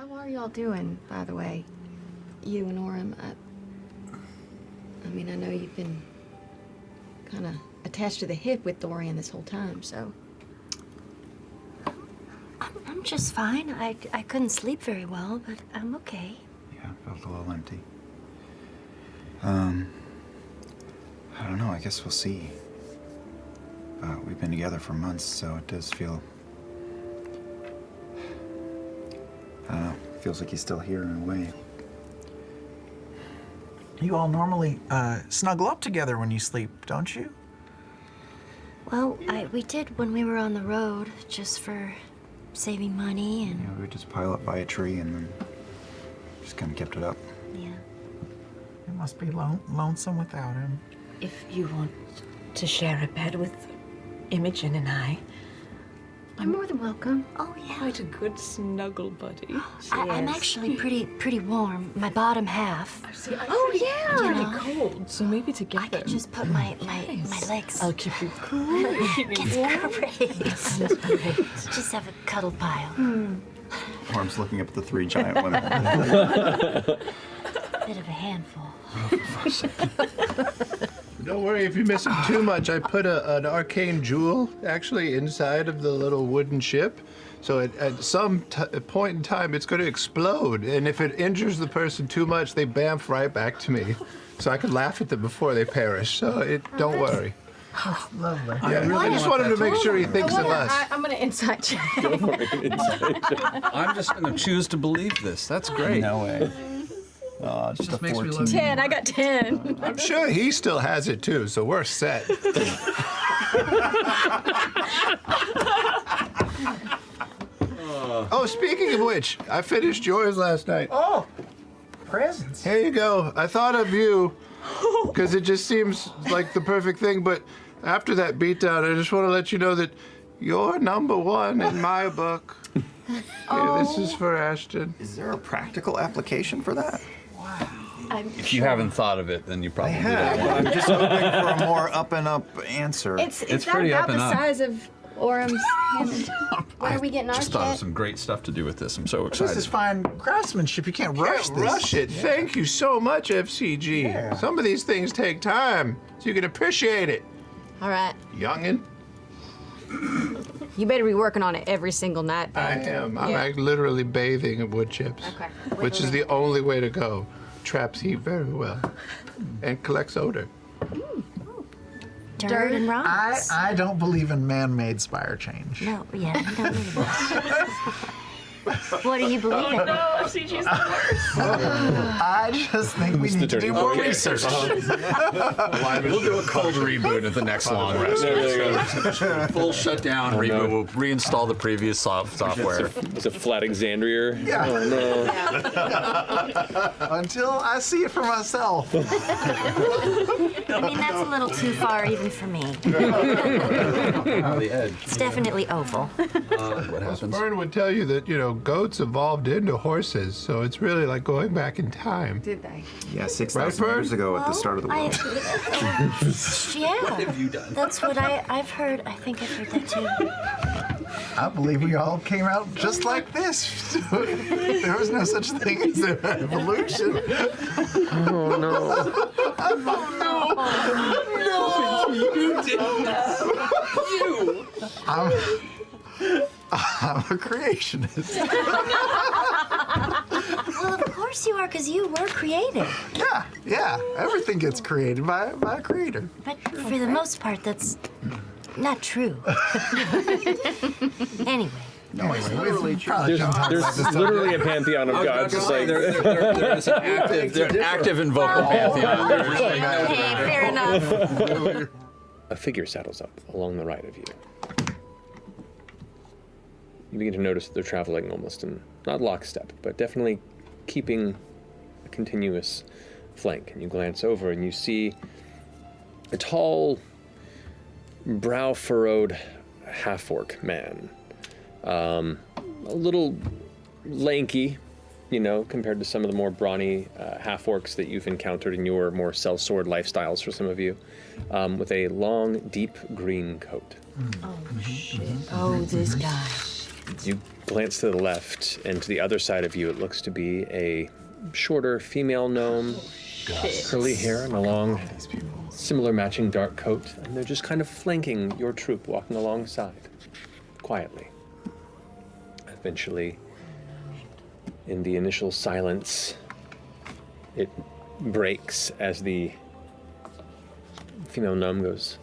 How are y'all doing, by the way? You and Orym, I mean, I know you've been kind of attached to the hip with Dorian this whole time, so... I'm just fine. I couldn't sleep very well, but I'm okay. Yeah, felt a little empty. I don't know, I guess we'll see. We've been together for months, so it does feel... I don't know, feels like he's still here in a way. You all normally snuggle up together when you sleep, don't you? Well, we did when we were on the road, just for saving money and... Yeah, we would just pile up by a tree and then just kind of kept it up. Yeah. It must be lonesome without him. If you want to share a bed with Imogen and You're more than welcome. Oh, yeah. quite a good snuggle buddy. I'm actually pretty warm. My bottom half. Oh, yeah. You know, cold, so maybe together. I could just put my legs. I'll keep you cool. It's great. Just have a cuddle pile. Orym's looking up at the three giant women. Bit of a handful. Don't worry if you miss him too much. I put an arcane jewel actually inside of the little wooden ship. So at some point in time, it's going to explode. And if it injures the person too much, they bamf right back to me. So I can laugh at them before they perish. So don't worry. Oh, lovely. Yeah, I just want him to make sure he thinks of us. I'm going to insight check. I'm just going to choose to believe this. That's great. No way. Oh, just a makes me 14. love you. 10. I got 10. I'm sure he still has it too, so we're set. Oh, speaking of which, I finished yours last night. Oh, presents. Here you go. I thought of you because it just seems like the perfect thing, but after that beatdown, I just want to let you know that you're #1 in my book. Here, this is for Ashton. Is there a practical application for that? If you haven't thought of it, then you probably don't. I'm just hoping for a more up and up answer. It's that pretty about up and the up. size of Orym's hand? Where are we getting our Just thought of shit? some great stuff to do with this. I'm so This excited. is fine craftsmanship. You can't rush Can't this. rush it. Thank you so much, FCG. Yeah. Some of these things take time, so you can appreciate it, All right. youngin'. You better be working on it every single night. I am. I'm like literally bathing in wood chips, Okay. which is the only way to go. Traps heat very well and collects odor. Dirt and rocks. I don't believe in man-made spire change. No, yeah, you don't need this. What do you believe in? FCG's the worst. I just think we need to do more research. We'll do a cold reboot at the next long rest. Full shutdown, reboot. We'll reinstall the previous software. It's a flat Exandria-er. Yeah. Oh no. Until I see it for myself. I mean, that's a little too far even for me. On the edge. It's definitely oval. What happens? Fearne would tell you that, goats evolved into horses, so it's really like going back in time. Did they? Yeah, 6,000 Right, years ago at the start of the world. Yeah. What have you done? That's what I've heard. I think I've heard that too. I believe we all came out just like this. There was no such thing as an evolution. Oh no. You did this. You. I'm a creationist. Well, of course you are, because you were created. Yeah. Everything gets created by a creator. But for the most part, that's not true. Anyway. Anyway, literally we've probably jumped off There's this literally a pantheon of gods. Just like There's an active and vocal pantheon. Okay, fair enough. a figure saddles up along the right of you. You begin to notice that they're traveling almost in, not lockstep, but definitely keeping a continuous flank. And you glance over and you see a tall, brow-furrowed half-orc man. A little lanky, compared to some of the more brawny half-orcs that you've encountered in your more sellsword lifestyles for some of you, with a long, deep green coat. Oh, shit. Oh, this guy. You glance to the left, and to the other side of you, it looks to be a shorter female gnome, curly hair and a long, similar matching dark coat, and they're just kind of flanking your troop, walking alongside, quietly. Eventually, in the initial silence, it breaks as the female gnome goes,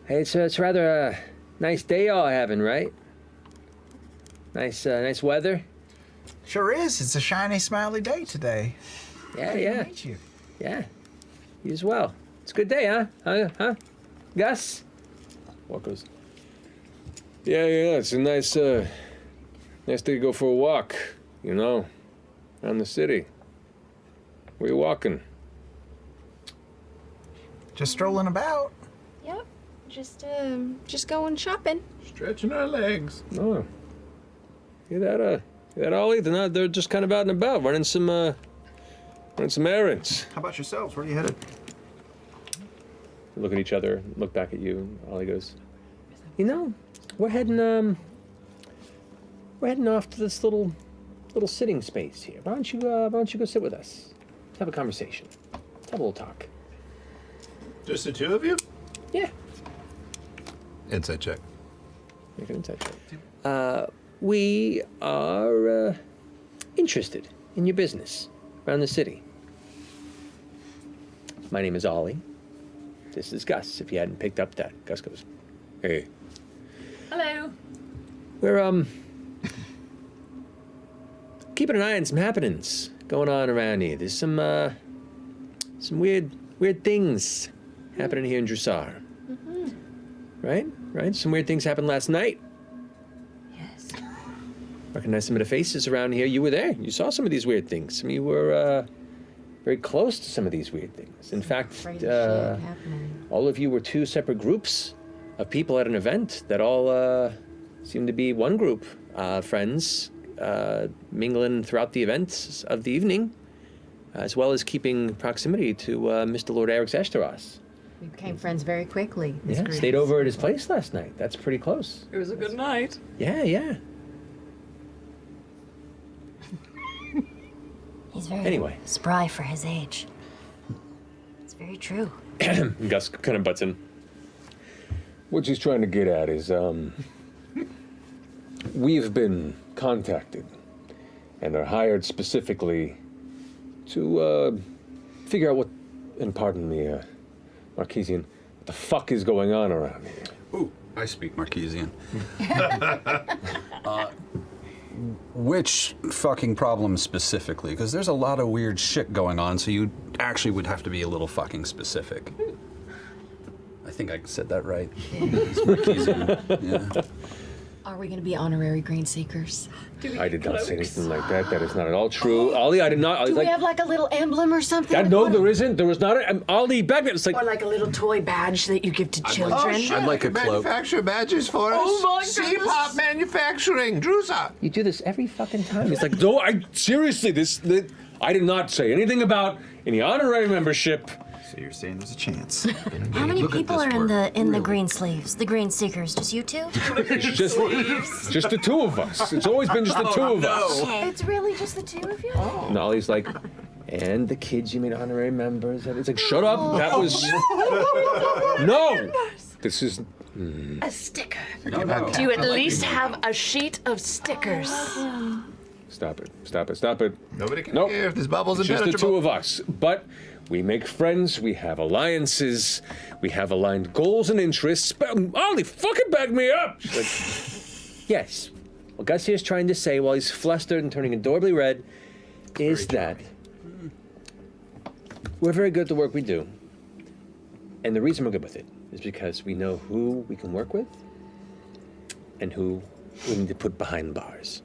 "Hey, it's rather a nice day y'all having, right? Nice weather? Sure is. It's a shiny, smiley day today. Yeah, Good yeah. to meet you. Yeah, you as well. It's a good day, huh? Gus?" Walk goes, Yeah, it's a nice day to go for a walk, around the city. Where you walking? Just strolling about. Yep. Just going shopping. Stretching our legs. Oh. Hear that, Ollie? They're just kind of out and about, running some errands. How about yourselves? Where are you headed? Look at each other, look back at you, and Ollie goes, we're heading off to this little sitting space here. Why don't you go sit with us? Let's have a conversation. Let's have a little talk. Just the two of you? Yeah. Insight check. Make an insight check. We are interested in your business around the city. My name is Ollie. This is Gus, if you hadn't picked up that. Gus goes, "Hey." Hello. We're, keeping an eye on some happenings going on around here. There's some weird things happening here in Drusar. Mm-hmm. Right? Some weird things happened last night. Yes. Recognize some of the faces around here. You were there. You saw some of these weird things. Some of you were, very close to some of these weird things. In fact, Afraid of shit happening. all of you were two separate groups of people at an event that all seemed to be one group, friends, mingling throughout the events of the evening, as well as keeping proximity to Mr. Lord Eric's Esteros. We became friends very quickly. This Yeah, group. stayed over at his place last night. That's pretty close. It was a good night. Yeah. He's very Anyway. spry for his age. It's very true. Gus kind of butts in. What she's trying to get at is, we've been contacted and are hired specifically to figure out what, and pardon me, Marquesian, what the fuck is going on around here? Ooh, I speak Marquesian. Which fucking problem specifically? Because there's a lot of weird shit going on, so you actually would have to be a little fucking specific. I think I said that right. It's Marquesian. Yeah. Are we going to be honorary green seekers? I did not say anything like that. That is not at all true. Ollie, I did not. Do we have like a little emblem or something? No, there isn't. There was not. Ollie, back then, it's like. Or like a little toy badge that you give to children. I'd like a cloak. Manufacture badges for us. Oh my C-pop manufacturing. Drusa. You do this every fucking time. It's like, no, seriously, I did not say anything about any honorary membership. So you're saying there's a chance. How many Look at people this are work. in the green sleeves? The green seekers? Just you two? It's just the two of us. It's always been just the two of us. Okay. It's really just the two of you? And Ollie's like, and the kids you made honorary members. And it's like, shut up. That was. No. This is. A sticker. No. Do you at least have a sheet of stickers? Stop it. Nobody can Nope. hear if this bubble's It's just the impenetrable. two of us. But we make friends, we have alliances, we have aligned goals and interests. But Ollie, fucking back me up! She's like, yes. What Gus here's trying to say while he's flustered and turning adorably red is that we're very good at the work we do. And the reason we're good with it is because we know who we can work with and who we need to put behind bars.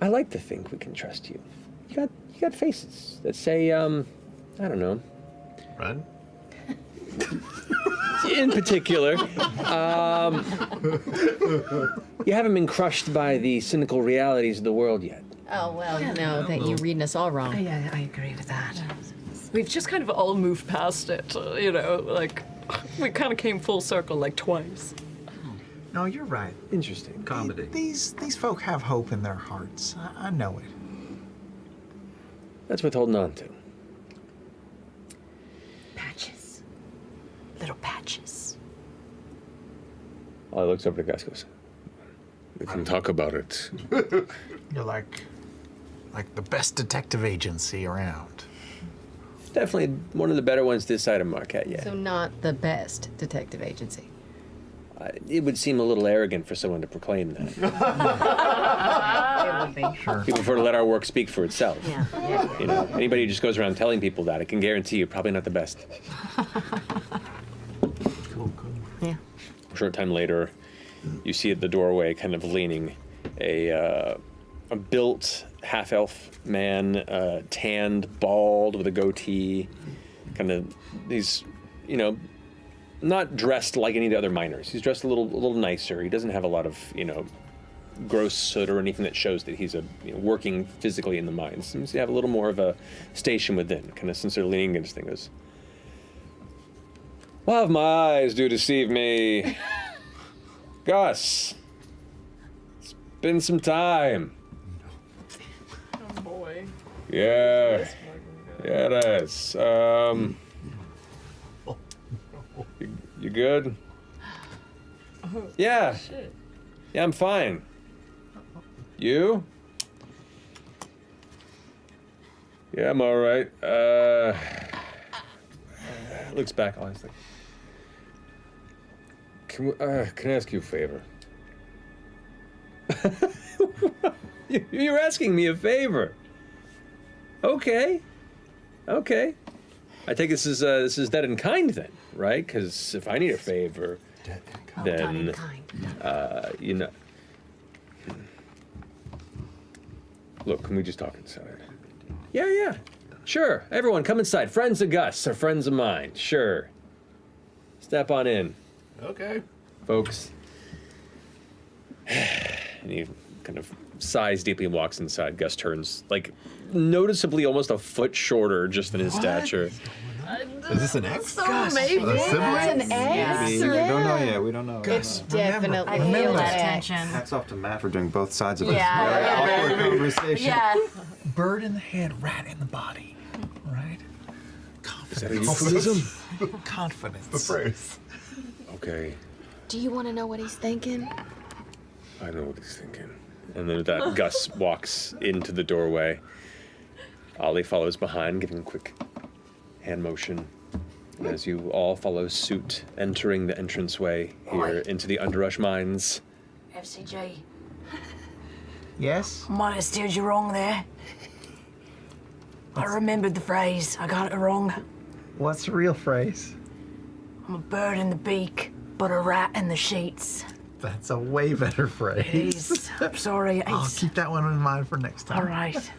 I like to think we can trust you. You got faces that say, I don't know. Run. In particular, you haven't been crushed by the cynical realities of the world yet. Oh, well, no, that you're reading us all wrong. Yeah, I agree with that. We've just kind of all moved past it, like, we kind of came full circle like twice. No, you're right. Interesting. Comedy. These folk have hope in their hearts. I know it. That's worth holding on to. Patches. Little patches. Ollie looks over to Gus, goes, we can talk about it. You're like the best detective agency around. Definitely one of the better ones this side of Marquette, yeah. So not the best detective agency. It would seem a little arrogant for someone to proclaim that. It would be. Sure. We prefer to let our work speak for itself. Yeah. You know, anybody who just goes around telling people that, I can guarantee you're probably not the best. Cool. Yeah. A short time later, you see at the doorway, kind of leaning, a built half-elf man, tanned, bald, with a goatee. Kind of, he's, you know, not dressed like any of the other miners. He's dressed a little nicer. He doesn't have a lot of, you know, gross soot or anything that shows that he's working physically in the mines. Seems to have a little more of a station within. Kind of since they're leaning against things. Goes, well, have my eyes do deceive me. Gus, it's been some time. Oh boy. Yeah, yeah, it is. You good? Yeah. Shit. Yeah, I'm fine. You? Yeah, I'm all right. Looks back, honestly. Can I ask you a favor? You're asking me a favor. Okay. I take this is dead in kind then, right? Because if I need a favor, then you know. Look, can we just talk inside? Yeah. Sure. Everyone, come inside. Friends of Gus are friends of mine. Sure. Step on in. Okay. Folks. And he kind of sighs deeply and walks inside. Gus turns, like, noticeably almost a foot shorter just than his stature. Is this an X? So maybe A sibling? it's an X. We don't know yet. We don't know. It's definitely I feel an that X. tension. Hats off to Matt for doing both sides of Yeah. this very awkward conversation. Yeah. Bird in the head, rat in the body. Right? Is that a Confidence. euphemism? Confidence. The phrase. Okay, Do you want to know what he's thinking? I know what he's thinking. And then that Gus walks into the doorway. Ollie follows behind, giving a quick hand motion. And as you all follow suit, entering the entranceway here into the Underrush Mines. FCG. Yes? Might have steered you wrong there. I remembered the phrase. I got it wrong. What's the real phrase? I'm a bird in the beak, but a rat in the sheets. That's a way better phrase. Please. I'm sorry. I'll keep that one in mind for next time. All right.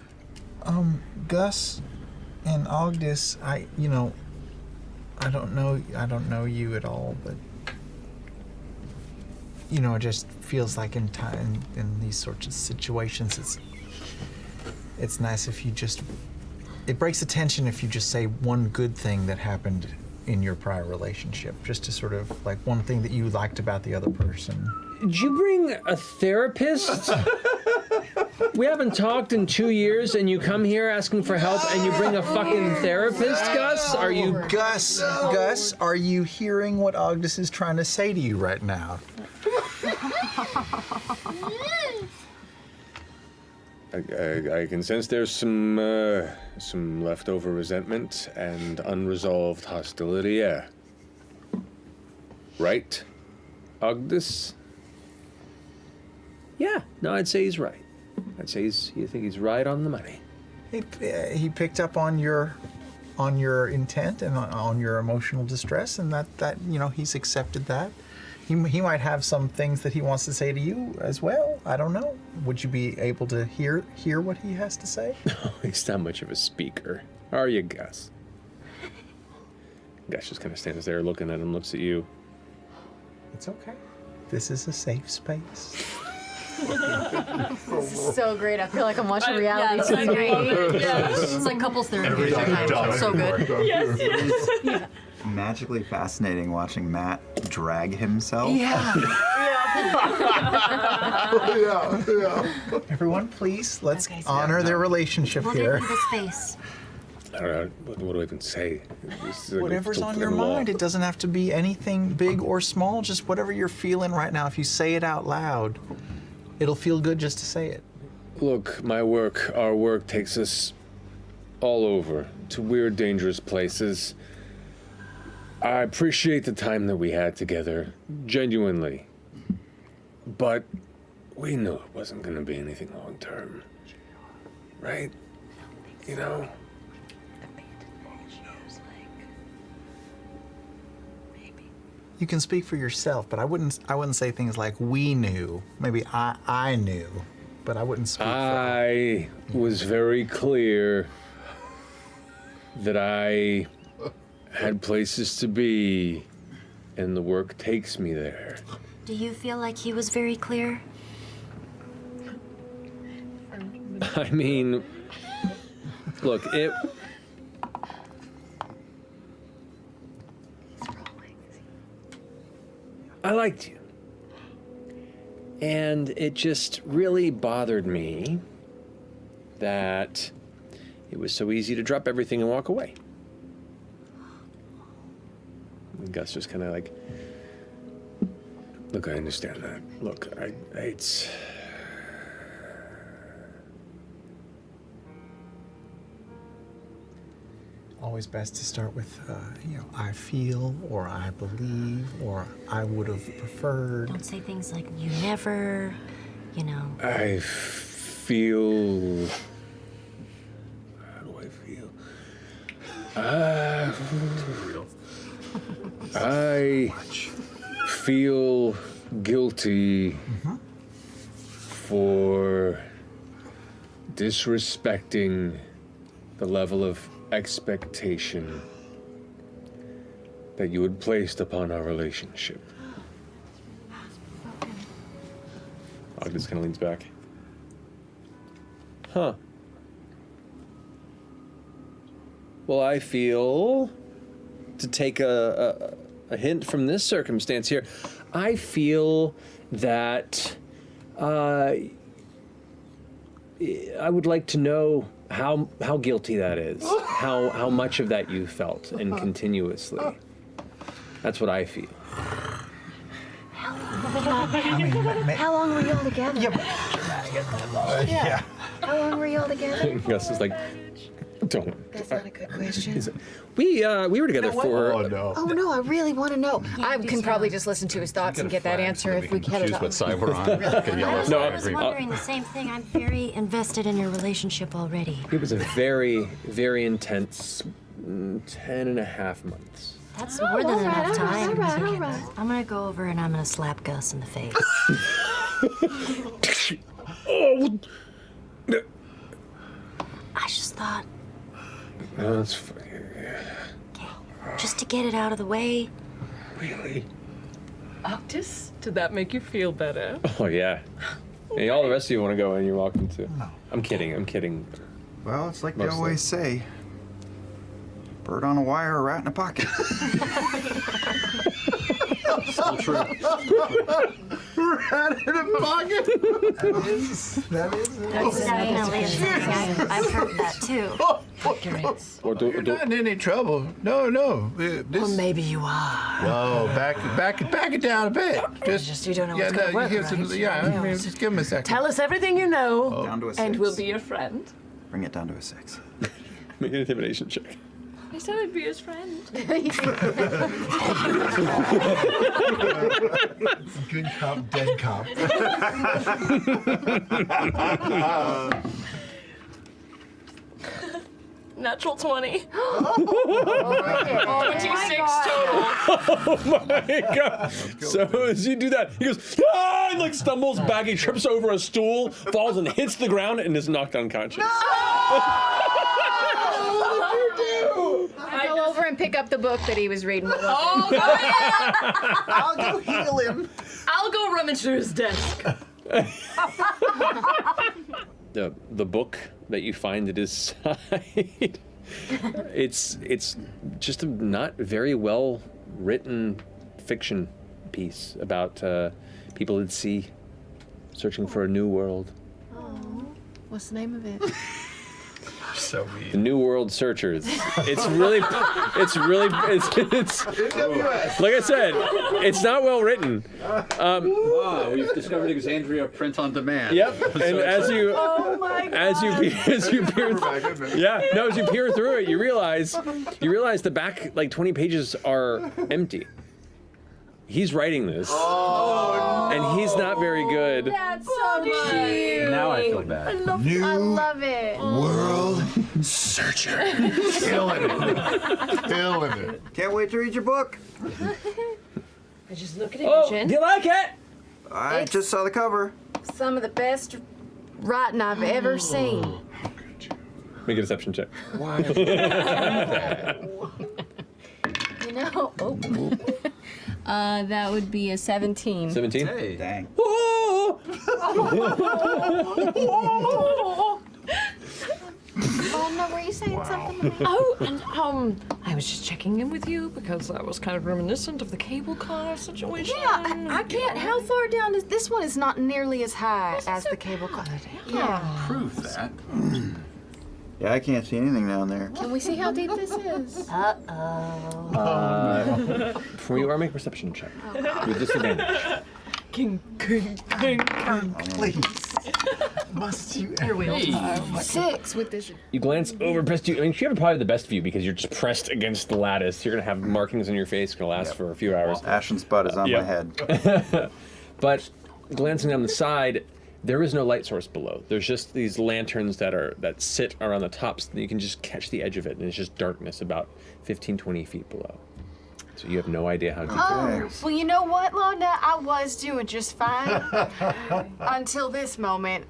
Gus and Ogdis, I don't know you at all, but it just feels like in these sorts of situations, it's nice if you it breaks the tension if you just say one good thing that happened in your prior relationship, just to sort of like one thing that you liked about the other person. Did you bring a therapist? We haven't talked in 2 years, and you come here asking for help, and you bring a fucking therapist, Gus? Are you... Gus, are you hearing what Ogdis is trying to say to you right now? I can sense there's some leftover resentment and unresolved hostility, yeah. Right, Ogdis? Yeah, no, I'd say he's right. I'd say you think he's right on the money. He picked up on your intent and on your emotional distress, and that he's accepted that. He might have some things that he wants to say to you as well. I don't know. Would you be able to hear what he has to say? No, he's not much of a speaker. Are you, Gus? Gus just kind of stands there looking at him, looks at you. It's okay. This is a safe space. This is so great. I feel like I'm watching reality Yeah, TV. it's like couples therapy. Sometimes. So good. Magically fascinating watching Matt drag himself. Yeah. Yeah. Everyone, please, let's Okay, so- honor their relationship We'll here. give you the space. I don't know. What do I even say? This is like Whatever's it's on a your law. mind. It doesn't have to be anything big or small, just whatever you're feeling right now. If you say it out loud, it'll feel good just to say it. Look, our work takes us all over to weird, dangerous places. I appreciate the time that we had together, genuinely. But we knew it wasn't going to be anything long term. Right? You know? You can speak for yourself, but I wouldn't say things like we knew. Maybe I knew, but I wouldn't speak I was very clear that I had places to be, and the work takes me there. Do you feel like he was very clear? I mean, look, I liked you. And it just really bothered me that it was so easy to drop everything and walk away. And Gus just kind of like, look, I understand that. Look, it's... Always best to start with, I feel, or I believe, or I would have preferred. Don't say things like you never, I feel... How do I feel? I feel guilty for disrespecting the level of expectation that you had placed upon our relationship. Ogden kind of leans back. Huh. Well, I feel, to take a hint from this circumstance here, I feel that I would like to know how guilty that is, how much of that you felt, and continuously. That's what I feel. How long were you all together? Yeah. How long were you all together? Gus is like, don't. That's not a good question. We were together for. Oh, no. Oh no, I really want to know. I can probably just listen to his thoughts and get that answer if we get it. Choose what side we're on. Like a yellow I side. was green. wondering the same thing. I'm very invested in your relationship already. It was a very, very intense 10.5 months. That's more than enough time. all right. I'm gonna go over and I'm gonna slap Gus in the face. Oh, I just thought, that's funny. just to get it out of the way. Really? Octus, did that make you feel better? Oh yeah. Hey, all the rest of you want to go, and you're welcome to. No. I'm kidding. Well, it's like they Mostly. always say, bird on a wire, a rat in a pocket. So true. Rat in a pocket. That is. That's definitely something I've heard that too. Or You're not in any trouble. No. This, Well, maybe you are. whoa, back it down a bit. Just you don't know what's gonna work, here's right? I mean, just give him a second. Tell us everything you know, Down to a 6. And we'll be your friend. Bring it down to a 6. make an intimidation check. I said I'd be his friend. Good cop, dead cop. Natural 20. Oh, 26 total. Oh my god! So as you do that, he goes, ah! And like stumbles back, he trips over a stool, falls and hits the ground, and is knocked unconscious. I go over and pick up the book that he was reading. Oh, God. I'll go heal him. I'll go rummage through his desk. The book that you find at his side, it's just a not very well written fiction piece about people at sea, searching for a new world. What's the name of it? So The New World Searchers. It's like I said, it's not well written. Wow, we've discovered Exandria print on demand. Yep, and as you peer through it, you realize the back like 20 pages are empty. He's writing this, and he's not very good. That's so cute. Now I feel bad. I love it. World Searcher. Killing it. Can't wait to read your book. I just look at Oh, Imogen. do you like it? I just saw the cover. Some of the best writing I've ever seen. Make a deception check. Why? You know. That would be a 17. 17. Hey. Dang. Oh no, were you saying something? Oh, and I was just checking in with you because that was kind of reminiscent of the cable car situation. Yeah, I can't. How far down is this one? Is not nearly as high as the cable car. Yeah. Prove that. Yeah, I can't see anything down there. Can we see how deep this is? For you, or make a perception check with disadvantage. King. Please. Must you ever? 6 with this. You glance over, pressed you. I mean, you have probably the best view because you're just pressed against the lattice. You're gonna have markings on your face. Gonna last for a few hours. Ashton's butt is on my head. But glancing down the side, there is no light source below. There's just these lanterns that sit around the tops. You can just catch the edge of it, and it's just darkness about 15, 20 feet below. So you have no idea how deep. Oh, well, you know what, Laudna? I was doing just fine until this moment.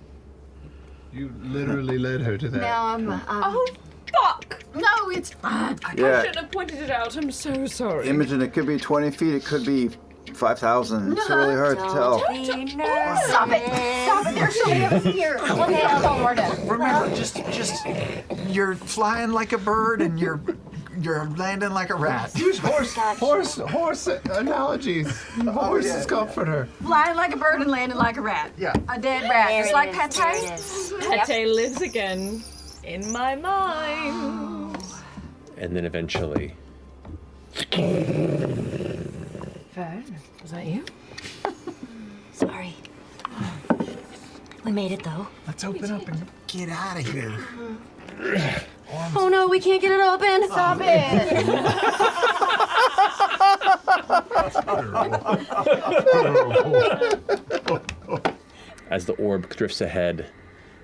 You literally led her to that. Now I'm. Oh, fuck! No, it's fine. I Yeah. shouldn't have pointed it out. I'm so sorry. Imogen, it could be 20 feet, it could be 5,000. It's really hard to tell. Stop it! Stop it! There's somebody up here. Okay, I'm done. Remember, just you're flying like a bird and you're landing like a rat. Use horse analogies. Horses comfort her. Flying like a bird and landing like a rat. Yeah. A dead rat. It's like Pate. Pate lives again in my mind. And then eventually, Fearne, was that you? Sorry. We made it though. Let's open up and get out of here. Oh no, we can't get it open. Stop it! as the orb drifts ahead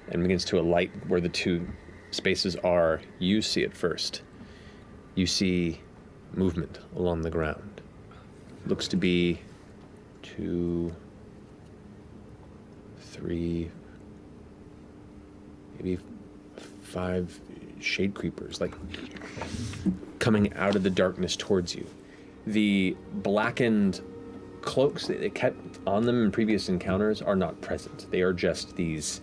and begins to alight where the two spaces are, you see it first. You see movement along the ground. Looks to be 2, 3, maybe 5 shade creepers, like coming out of the darkness towards you. The blackened cloaks that they kept on them in previous encounters are not present. They are just these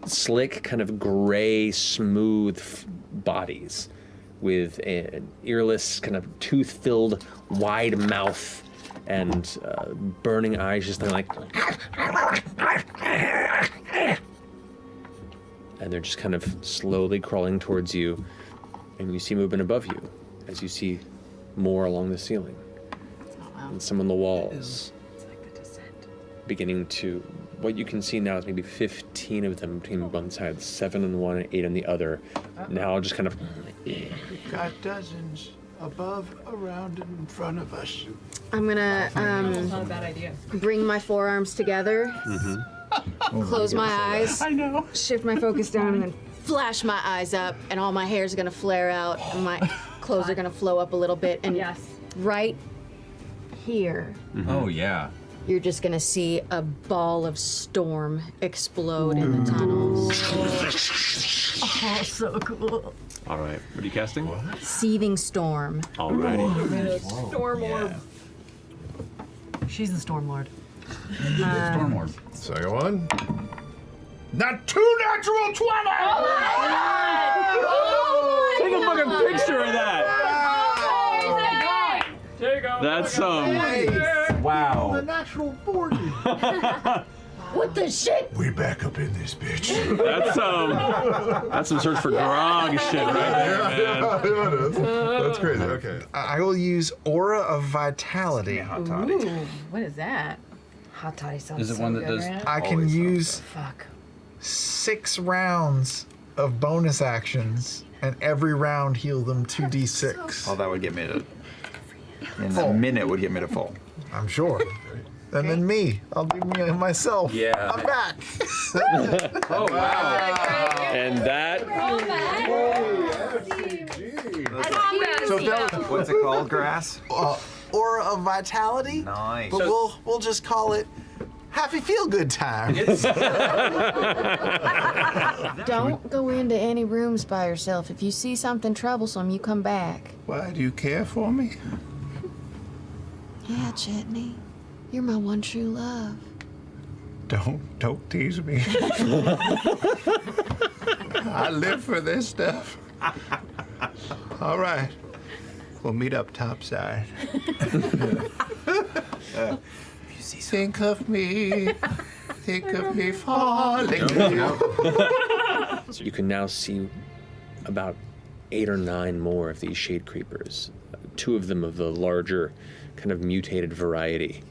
slick, kind of gray, smooth bodies with an earless, kind of tooth-filled, wide mouth and burning eyes, just like, and they're just kind of slowly crawling towards you, and you see movement above you as you see more along the ceiling and some on the walls. It's like the descent. Beginning to, what you can see now is maybe 15 of them between one side, 7 on one and 8 on the other. Now just kind of. We've got dozens above, around, and in front of us. I'm gonna It's not a bad idea. bring my forearms together, close my eyes, shift my focus down, and then flash my eyes up, and all my hair's gonna flare out, and my clothes are gonna flow up a little bit, and Yes. right here, Oh, yeah. you're just gonna see a ball of storm explode in the tunnels. Oh, so cool. All right. What are you casting? Seething storm. Alrighty. Storm orb. She's the Storm Lord. Storm Orb. Second one. Not 2 natural 20! Take a fucking picture of that. There you go. That's Wow. A natural 40. What the shit? We back up in this bitch. That's some search for Grog shit right there, man. That's crazy. Okay. I will use Aura of Vitality. Ooh, what is that? Hot toddy sounds Is it so one that good, does- right? I can use Fuck. 6 rounds of bonus actions, and every round heal them 2d6. Oh, that would get me to. In a minute would get me to full. I'm sure. And then me. I'll do me myself. Yeah. I'm back. Oh, wow. And that So What's it called, Grass? Aura of Vitality. Nice. But we'll just call it Happy Feel Good Time. Don't go into any rooms by yourself. If you see something troublesome, you come back. Why do you care for me? Yeah, Chetney. You're my one true love. Don't tease me. I live for this stuff. All right. We'll meet up topside. Think of me falling. So you can now see about 8 or 9 more of these shade creepers. 2 of them of the larger, kind of mutated variety.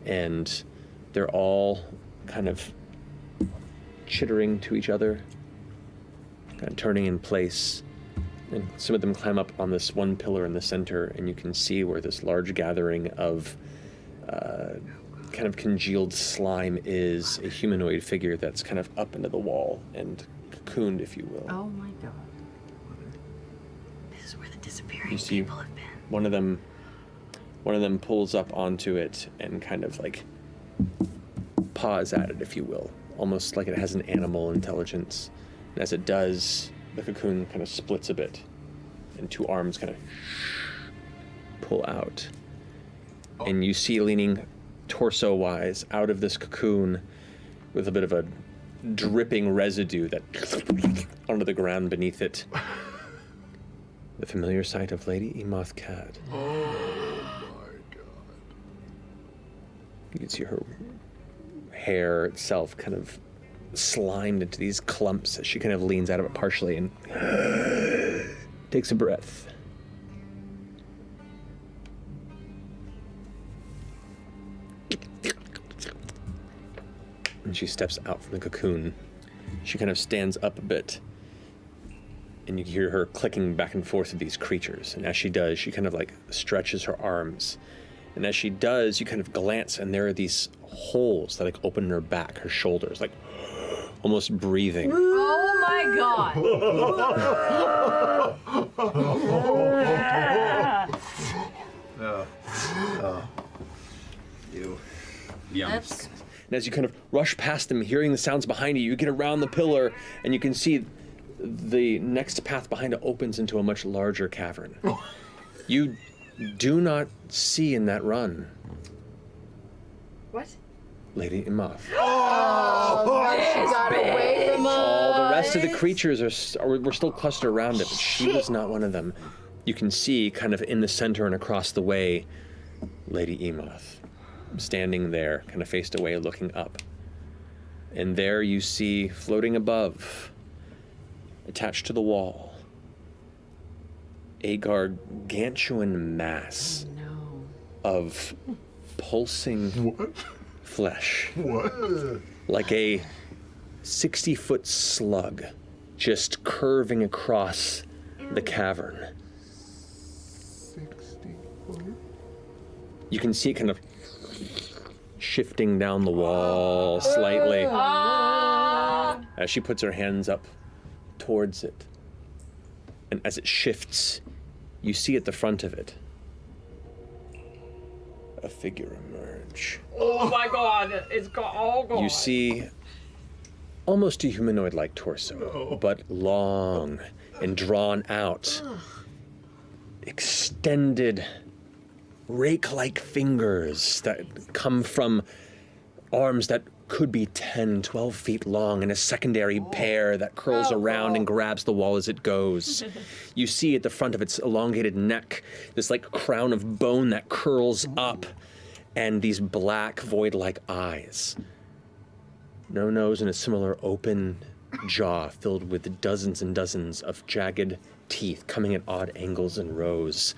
And they're all kind of chittering to each other, kind of turning in place. And some of them climb up on this one pillar in the center, and you can see where this large gathering of kind of congealed slime is a humanoid figure that's kind of up into the wall and cocooned, if you will. Oh my god. This is where the disappearing You see people have been. one of them pulls up onto it and kind of like paws at it, if you will, almost like it has an animal intelligence. And as it does, the cocoon kind of splits a bit, and 2 arms kind of pull out. And you see, leaning torso-wise out of this cocoon with a bit of a dripping residue that onto the ground beneath it, the familiar sight of Lady Emoth Cad. You can see her hair itself kind of slimed into these clumps as she kind of leans out of it partially and takes a breath. And she steps out from the cocoon. She kind of stands up a bit, and you hear her clicking back and forth with these creatures. And as she does, she kind of like stretches her arms. And as she does, you kind of glance, and there are these holes that like open in her back, her shoulders, like almost breathing. Oh my god. You. That's And as you kind of rush past them, hearing the sounds behind you, you get around the pillar, and you can see the next path behind it opens into a much larger cavern. You do not see in that run What? Lady Emoth. She got away from us. All the rest of the creatures were still clustered around it, but she was not one of them. You can see, kind of in the center and across the way, Lady Emoth, standing there, kind of faced away, looking up. And there you see, floating above, attached to the wall, a gargantuan mass of pulsing flesh. What? Like a 60-foot slug just curving across the cavern. 60 foot? You can see it kind of shifting down the wall slightly as she puts her hands up towards it. And as it shifts, you see at the front of it a figure emerge. Oh my god, it's got all gone. You see almost a humanoid-like torso, but long and drawn out, extended rake-like fingers that come from arms that could be 10, 12 feet long, and a secondary pair that curls around and grabs the wall as it goes. You see at the front of its elongated neck this like crown of bone that curls up, and these black, void-like eyes. No nose and a similar open jaw filled with dozens and dozens of jagged teeth coming at odd angles and rows.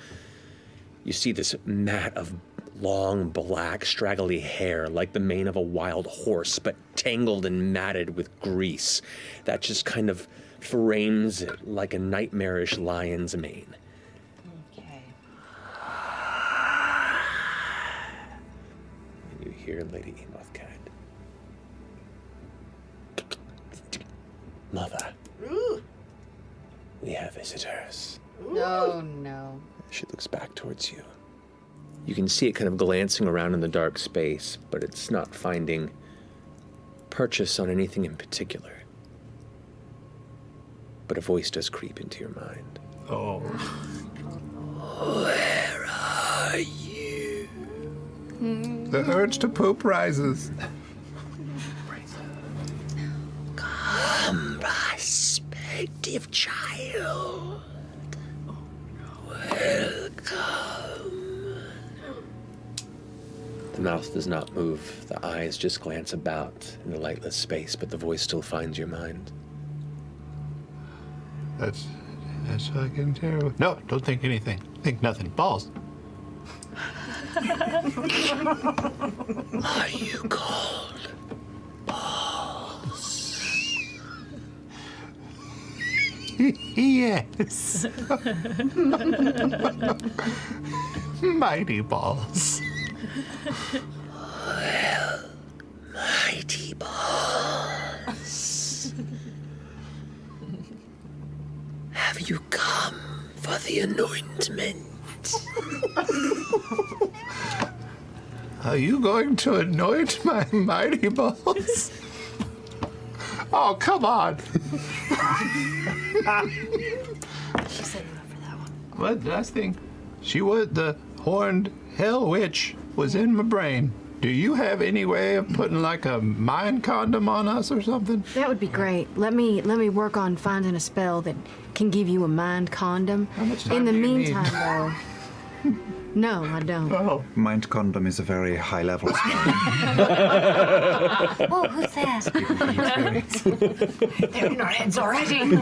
You see this mat of long, black, straggly hair like the mane of a wild horse, but tangled and matted with grease that just kind of frames it like a nightmarish lion's mane. Okay. And you hear Lady Emoth. Mother, we have visitors. No, no. She looks back towards you. You can see it kind of glancing around in the dark space, but it's not finding purchase on anything in particular. But a voice does creep into your mind. Oh. Where are you? The urge to poop rises. Come, prospective child. Welcome. The mouth does not move. The eyes just glance about in the lightless space, but the voice still finds your mind. That's fucking terrible. No, don't think anything. Think nothing. Balls. Are you called Balls? Yes. Mighty balls. Well, mighty balls. Have you come for the anointment? Are you going to anoint my mighty balls? Oh, come on. She set you up for that one. What last thing? She was the horned hell witch was in my brain. Do you have any way of putting like a mind condom on us or something? That would be great. Let me work on finding a spell that can give you a mind condom. How much time In the do you need? meantime, though. No, I don't. Oh. Mind condom is a very high level spell. Whoa, who's that? They're in our heads already.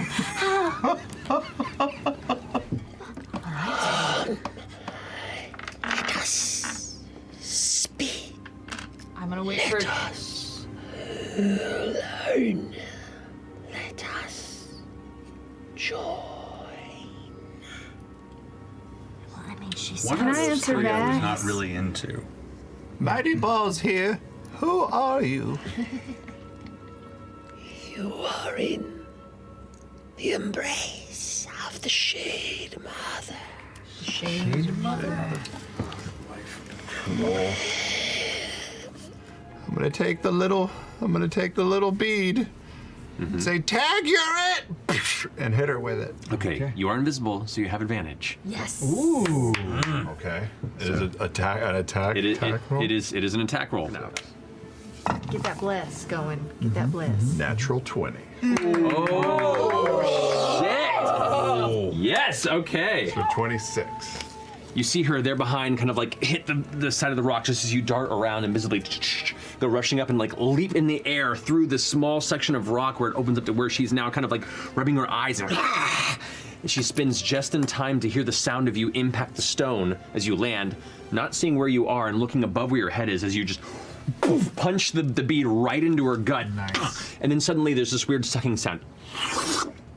Let us speak. I'm gonna wait for. Let us learn. Let us join. Well, I mean, she One said. of I those answer three I was that? not really into. Mighty balls here. Who are you? You are in the embrace of the Shade Mother. I'm gonna take the little bead. Say, tag, you're it! And hit her with it. Okay, you are invisible, so you have advantage. Yes. Ooh. Okay. Is it an attack roll? It is an attack roll. Get that bless going. Get that bless. Natural 20. Oh, shit! Yes, okay. So 26. You see her there behind, kind of like hit the side of the rock just as you dart around and visibly go rushing up and like leap in the air through this small section of rock where it opens up to where she's now kind of like rubbing her eyes and she spins just in time to hear the sound of you impact the stone as you land, not seeing where you are and looking above where your head is as you just punch the bead right into her gut. Nice. And then suddenly there's this weird sucking sound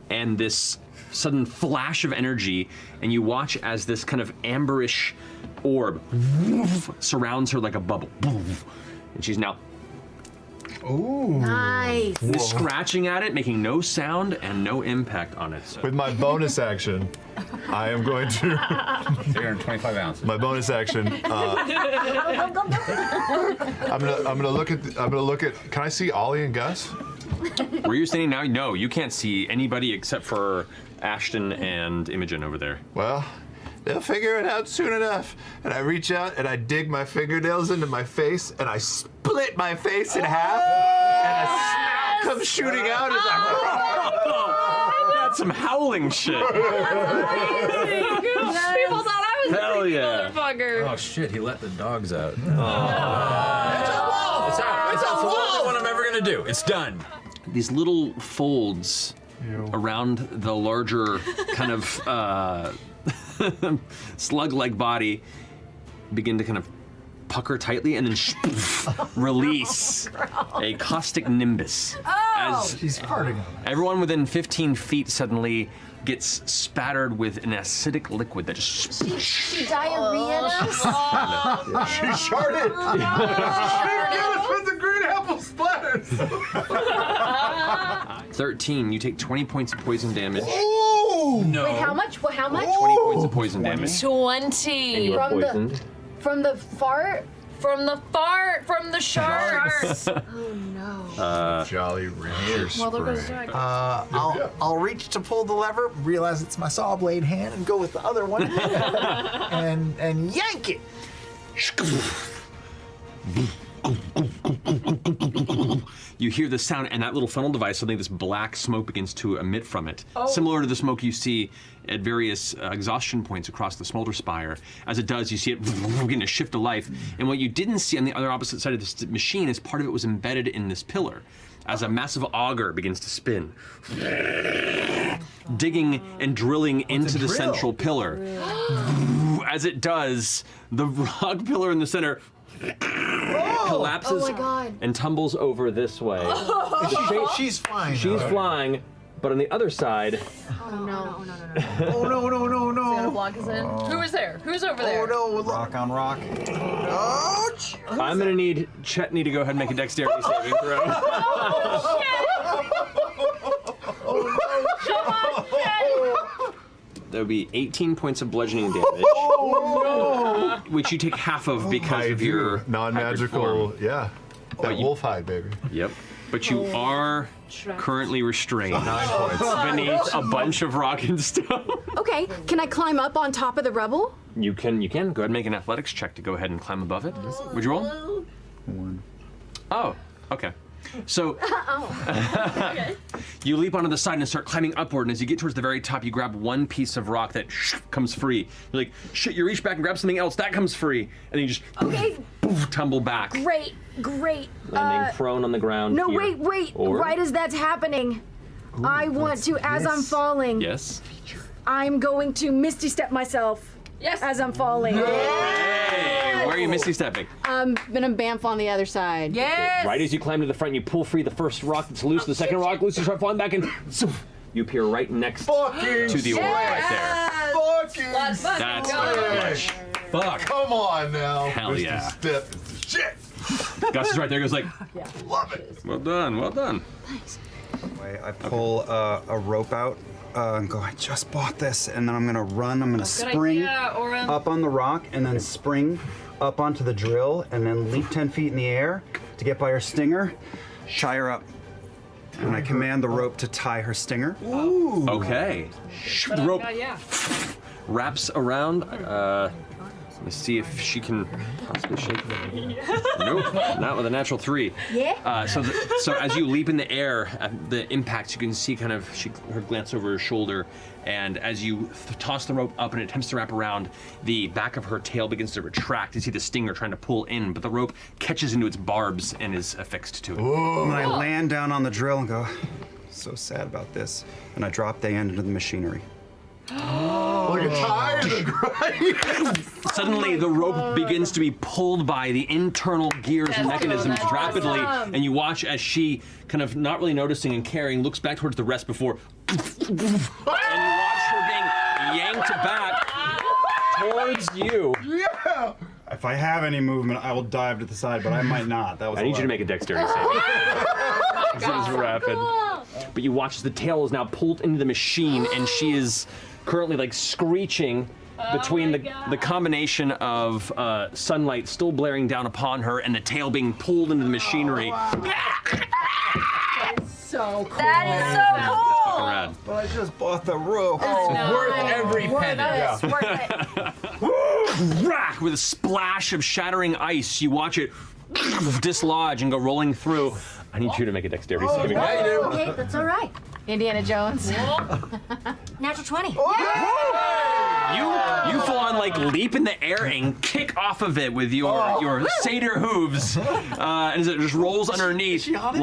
and this sudden flash of energy, and you watch as this kind of amberish orb surrounds her like a bubble. And she's now Nice. scratching at it, making no sound and no impact on it. So. With my bonus action, I am going to. 325 ounces. My bonus action. I'm gonna look at. Can I see Ollie and Gus? Where you're standing now, no, you can't see anybody except for Ashton and Imogen over there. Well, they'll figure it out soon enough. And I reach out and I dig my fingernails into my face and I split my face in half. And a snout comes shooting out as I. That's some howling shit. People thought I Hell yeah. Motherfucker. Oh shit, he let the dogs out. Oh. It's out. It's out. It's the only one I'm ever gonna do. It's done. These little folds around the larger kind of slug-like body begin to kind of pucker tightly and then release a caustic nimbus. As She's farting on it. everyone within 15 feet suddenly gets spattered with an acidic liquid that just She diarrhea us? She sharted. With the green apple splatters. 13. You take 20 points of poison damage. Oh no! Wait, how much? How much? 20 points of poison damage. 20. And you are poisoned. From the fart? From the fart, from the sharks. Oh no. Jolly Rancher Well, there goes spray. Jack. I'll reach to pull the lever, realize it's my saw blade hand, and go with the other one, and yank it. You hear the sound, and that little funnel device, suddenly this black smoke begins to emit from it. Similar to the smoke you see at various exhaustion points across the smolder spire. As it does, you see it begin to shift to life. And what you didn't see on the other opposite side of this machine is part of it was embedded in this pillar. As a massive auger begins to spin, digging and drilling into the central pillar. As it does, the rock pillar in the center collapses Oh my God. and tumbles over this way. She's fine. She's flying, but on the other side, Oh no. Oh no! Gonna block us in. Who is there? Who's over there? Oh no! Rock on rock. Oh, I'm gonna need Chetney to go ahead and make a dexterity saving throw. That would be 18 points of bludgeoning damage, which you take half of because of your hybrid non-magical. form. Yeah, that you- wolf hide, baby. Yep. But you are currently restrained 9 points. beneath a bunch of rock and stone. Okay, can I climb up on top of the rubble? You can. Go ahead and make an athletics check to go ahead and climb above it. Would you roll? 1. Oh, okay. So you leap onto the side and start climbing upward, and as you get towards the very top, you grab one piece of rock that comes free. You're like, shit, you reach back and grab something else, that comes free. And then you just tumble back, Great. landing prone on the ground. No, here. wait. Or- Right as that's happening, I want to, as I'm falling, Yes. I'm going to Misty Step myself. Yes. As I'm falling. Hey, where are you misty stepping? I'm gonna bamf on the other side. Yes. Right as you climb to the front, you pull free the first rock that's loose, the second rock loose, you start falling back, and you appear right next to the orb right there. Fucking Let's fucking That's go. clutch. Fuck. come on now. Hell Mr. yeah. Step is the shit. Gus is right there, goes like, Love it. well done, well done. I pull a rope out and go, I just bought this, and then I'm gonna run, I'm gonna spring idea, Orym. up on the rock, and then spring up onto the drill, and then leap 10 feet in the air to get by her stinger, tie her up. And I command the rope to tie her stinger. Ooh. Okay. The rope Yeah. wraps around. Let me see if she can possibly shake it. Nope, not with a natural 3. Yeah? So as you leap in the air, at the impact, you can see kind of her glance over her shoulder, and as you toss the rope up and it attempts to wrap around, the back of her tail begins to retract. You see the stinger trying to pull in, but the rope catches into its barbs and is affixed to it. And I land down on the drill and go, so sad about this. And I drop the end into the machinery. Like a tie in the grind. Suddenly, the rope begins to be pulled by the internal gears and mechanisms rapidly, and you watch as she, kind of not really noticing and caring, looks back towards the rest before, and you watch her being yanked back towards you. Yeah. If I have any movement, I will dive to the side, but I might not. That was I need you to make a dexterity saving. This is rapid. But you watch as the tail is now pulled into the machine, and she is currently like screeching between the combination of sunlight still blaring down upon her and the tail being pulled into the machinery. So cool. That is so cool. Fucking rad. But I just bought the rope. Worth every penny. It's worth it. Rack! With a splash of shattering ice, you watch it dislodge and go rolling through. I need you to make a dexterity saving. Yeah, you do. Okay, that's all right. Indiana Jones. Natural 20. You full on like leap in the air and kick off of it with your satyr hooves, and as it just rolls underneath. Mountain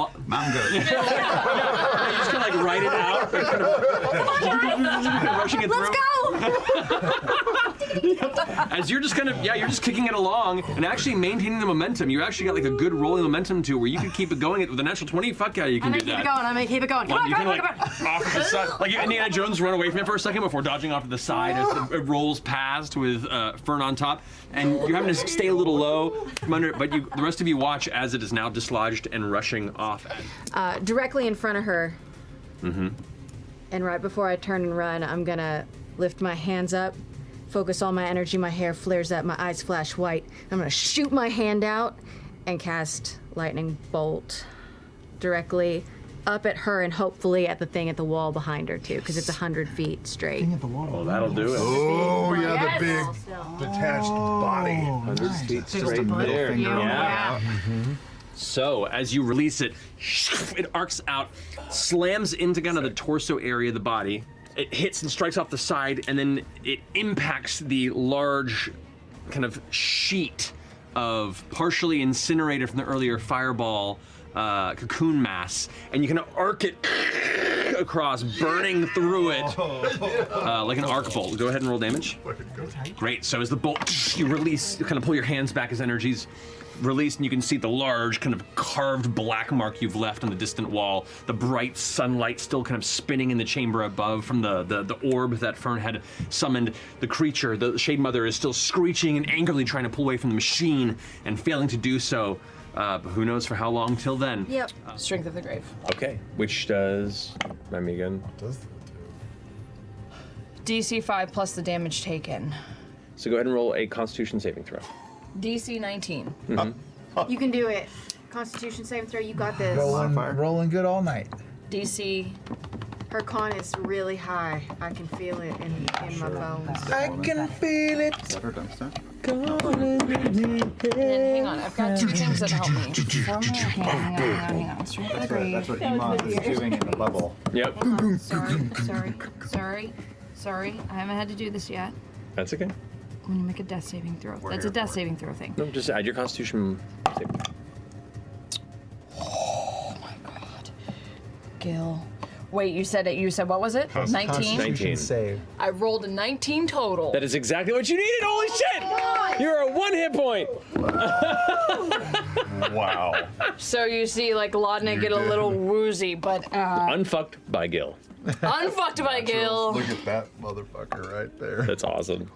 goat. You just kind of like ride it out, kind of rushing it through. As you're just kind of you're just kicking it along and actually maintaining the momentum. You actually got like a good rolling momentum too, where you can keep it going with a natural 20. Fuck yeah, you can do that. I'm gonna keep it going. Come on, come on, come on. Off to the side, like Indiana Jones, run away from it for a second before dodging off to the side as it rolls past with Fearne on top, and you're having to stay a little low from under it. But the rest of you watch as it is now dislodged and rushing off. Directly in front of her. Mm-hmm. And right before I turn and run, I'm gonna lift my hands up, focus all my energy, my hair flares up, my eyes flash white. I'm gonna shoot my hand out and cast lightning bolt directly up at her and hopefully at the thing at the wall behind her too, because it's 100 feet straight. Thing at the wall. Oh, that'll do it. Oh, yeah, the big detached body. 100 feet straight there. Yeah. So as you release it, it arcs out, slams into kind of the torso area of the body. It hits and strikes off the side, and then it impacts the large kind of sheet of partially incinerated from the earlier fireball cocoon mass, and you can arc it across, burning through it like an arc bolt. Go ahead and roll damage. Great. So as the bolt, you release, you kind of pull your hands back as energy's released, and you can see the large kind of carved black mark you've left on the distant wall. The bright sunlight still kind of spinning in the chamber above from the orb that Fearne had summoned. The creature, the Shade Mother, is still screeching and angrily trying to pull away from the machine and failing to do so. But who knows for how long till then. Yep. Strength of the Grave. Okay, which does, remind me again. DC 5 plus the damage taken. So go ahead and roll a Constitution saving throw. DC 19. Mm-hmm. You can do it. Constitution saving throw, you got this. Rolling good all night. DC. Her con is really high. I can feel it in my bones. I can feel it. Is that her dump step? Hang on, I've got two things that help me. Hang on. That's what Emoth is doing in the bubble. Yep. Sorry. I haven't had to do this yet. That's okay. I'm gonna make a death saving throw. That's a death saving throw thing. No, just add your Constitution saving. Oh my god. Gil. Wait, you said what was it? 19? 19. Save. I rolled a 19 total. That is exactly what you needed. Holy shit! You're a 1 hit point. Wow. So you see, like, Laudna get a little woozy, but Unfucked by Gil. unfucked by Gil. Look at that motherfucker right there. That's awesome.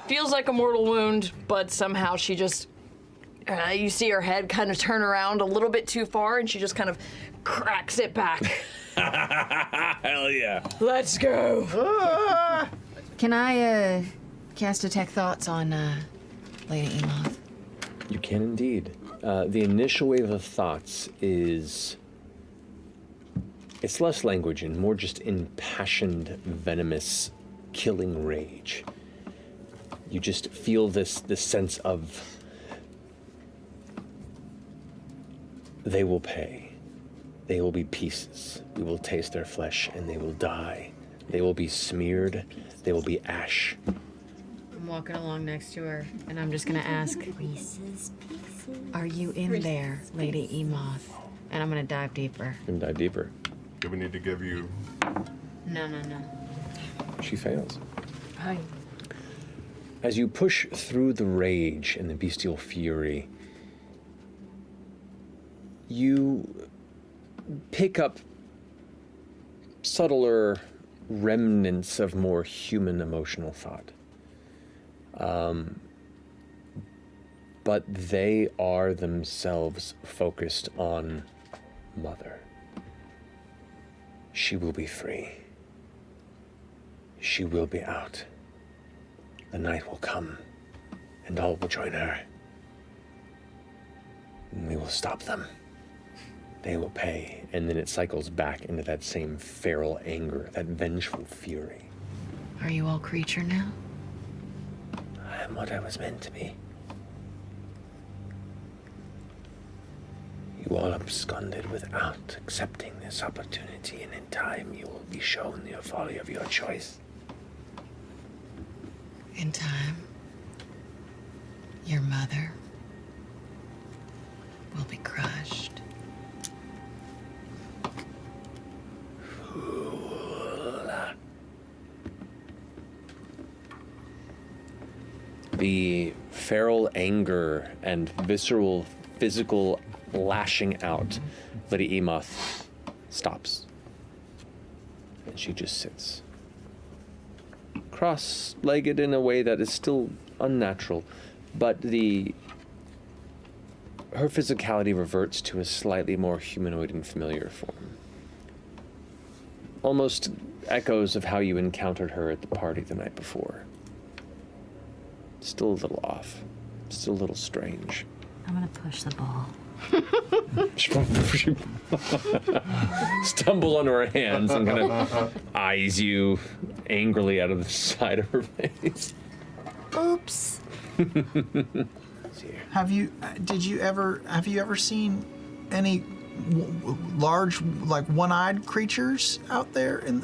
Feels like a mortal wound, but somehow she just, you see her head kind of turn around a little bit too far, and she just kind of cracks it back. Hell yeah. Let's go. Can I cast Detect Thoughts on Lady Emoth? You can indeed. The initial wave of thoughts is... It's less language and more just impassioned, venomous, killing rage. You just feel this sense of... They will pay. They will be pieces. We will taste their flesh and they will die. They will be smeared. They will be ash. I'm walking along next to her, and I'm just gonna ask, are you in there, Lady Emoth? And I'm gonna dive deeper. And dive deeper. Do we need to give you... No. She fails. Hi. As you push through the rage and the bestial fury, you pick up subtler remnants of more human emotional thought. But they are themselves focused on Mother. She will be free. She will be out. The night will come, and all will join her. And we will stop them. They will pay, and then it cycles back into that same feral anger, that vengeful fury. Are you all creature now? I am what I was meant to be. You all absconded without accepting this opportunity, and in time you will be shown the folly of your choice. In time, your mother will be crushed. The feral anger and visceral physical lashing out, Lady Emoth stops. And she just sits. Cross-legged in a way that is still unnatural, but her physicality reverts to a slightly more humanoid and familiar form. Almost echoes of how you encountered her at the party the night before. Still a little off. Still a little strange. I'm gonna push the ball. Stumbles onto her hands and kind of eyes you angrily out of the side of her face. Oops. Have you ever seen any large, like one-eyed creatures out there in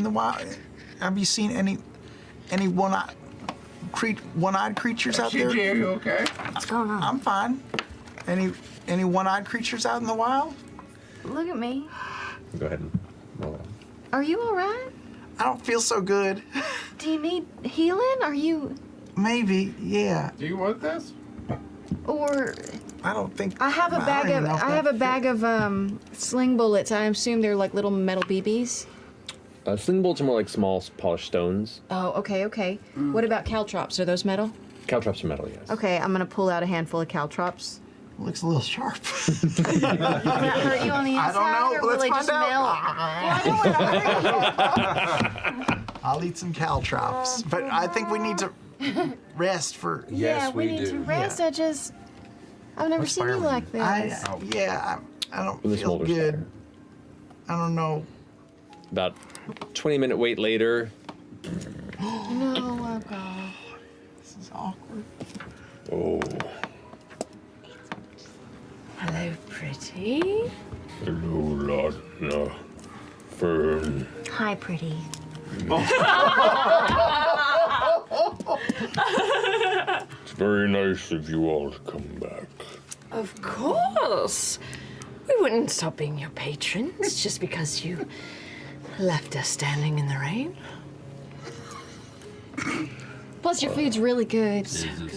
the wild? Have you seen any one-eyed creatures out there? FCG, are you okay? What's going on? I'm fine. Any one-eyed creatures out in the wild? Look at me. Go ahead and roll it. Are you all right? I don't feel so good. Do you need healing? Are you... Maybe, yeah. Do you want this? Or... I don't think... I have a bag of sling bullets. I assume they're like little metal BBs. Sling bolts are more like small polished stones. Oh, okay. What about caltrops? Are those metal? Caltrops are metal, yes. Okay, I'm gonna pull out a handful of caltrops. Looks a little sharp. Will that hurt you on the inside? I don't know. Or will Let's they find just melt? I'll eat some caltrops, but I think we need to rest for... Yeah, we need to rest. I've never What's seen you fireman? like this. I don't With a feel smolder's good. fire. I don't know. About 20-minute wait later. No, oh God. This is awkward. Oh. Hello, pretty. Hello, Laudna. Fearne. Hi, pretty. It's very nice of you all to come back. Of course. We wouldn't stop being your patrons just because you left us standing in the rain. Plus, your food's really good.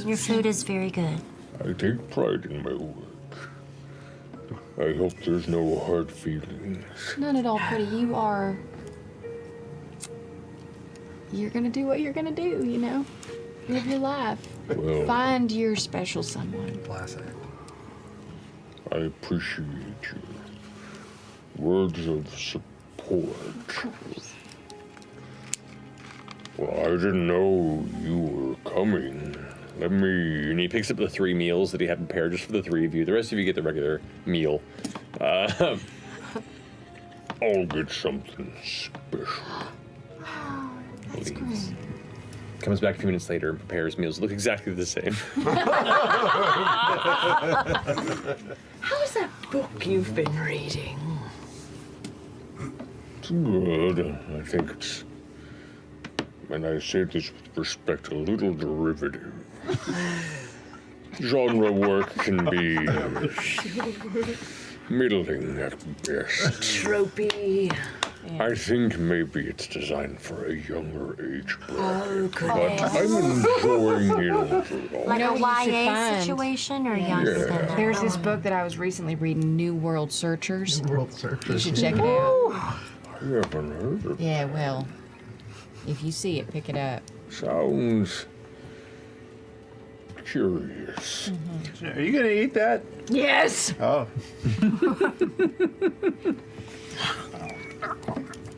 Your food is very good. I take pride in my work. I hope there's no hard feelings. None at all, pretty. You're gonna do what you're gonna do, you know? Live your life. Well, Find your special someone. Classic. I appreciate your words of support. Well, I didn't know you were coming. And he picks up the 3 meals that he had prepared just for the 3 of you. The rest of you get the regular meal. I'll get something special. That's great. Comes back a few minutes later and prepares meals that look exactly the same. How's that book you've been reading? It's good. I think it's, and I say this with respect, a little derivative. Genre work can be middling at best. Tropey. I think maybe it's designed for a younger age group. Oh, good. But I'm enjoying it overall. Like know a what you should YA find? situation or younger than that? There's this book that I was recently reading, New World Searchers. World You Searchers. should check it out. I haven't heard of it. Yeah, well, if you see it, pick it up. Sounds curious. Are you gonna eat that? Yes. Oh.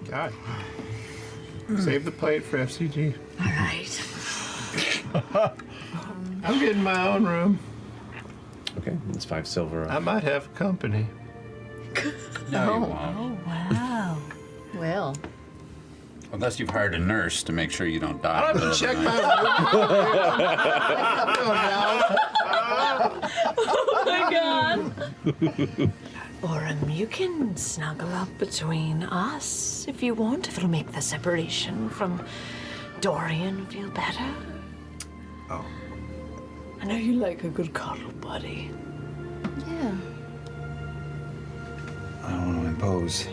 God. Save the plate for FCG. All right. I'm getting my own room. Okay, it's 5 silver. I might have company. No, you won't. Oh, wow. Well, Unless you've hired a nurse to make sure you don't die. I in don't the have to middle check of the night. my room. Orym, you can snuggle up between us if you want, if it'll make the separation from Dorian feel better? Oh. I know you like a good cuddle, buddy. Yeah. I don't want to impose.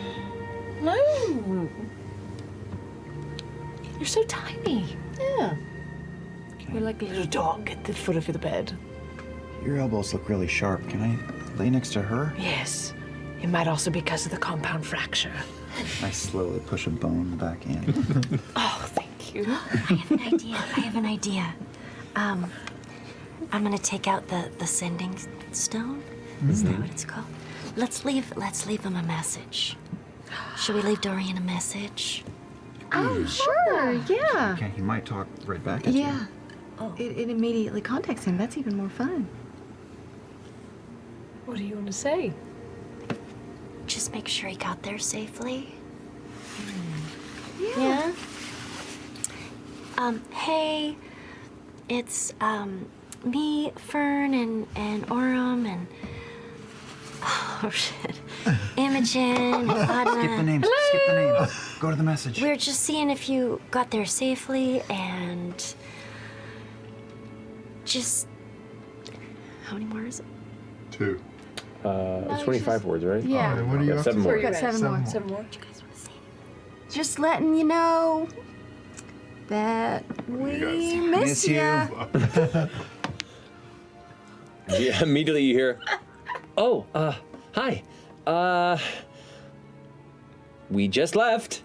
No. You're so tiny. Yeah. You're like a little dog at the foot of the bed. Your elbows look really sharp. Can I lay next to her? Yes. It might also be because of the compound fracture. I slowly push a bone back in. Oh, thank you. I have an idea. I'm gonna take out the sending stone. Is that what it's called? Let's leave him a message. Should we leave Dorian a message? Oh, sure. Yeah. Okay, he might talk right back at you. Yeah. Oh. It immediately contacts him. That's even more fun. What do you want to say? Just make sure he got there safely. Yeah. Hey, it's me, Fearne, and Orym, and oh shit, Imogen, and Laudna. Skip the names. Skip the names. Go to the message. We're just seeing if you got there safely, and just how many more is it? 2. 25 words, right? Yeah. And what are you up 7 to? more. We got 7 more. 7 more. Just letting you know that we miss you. Yeah, immediately you hear, oh, hi. We just left.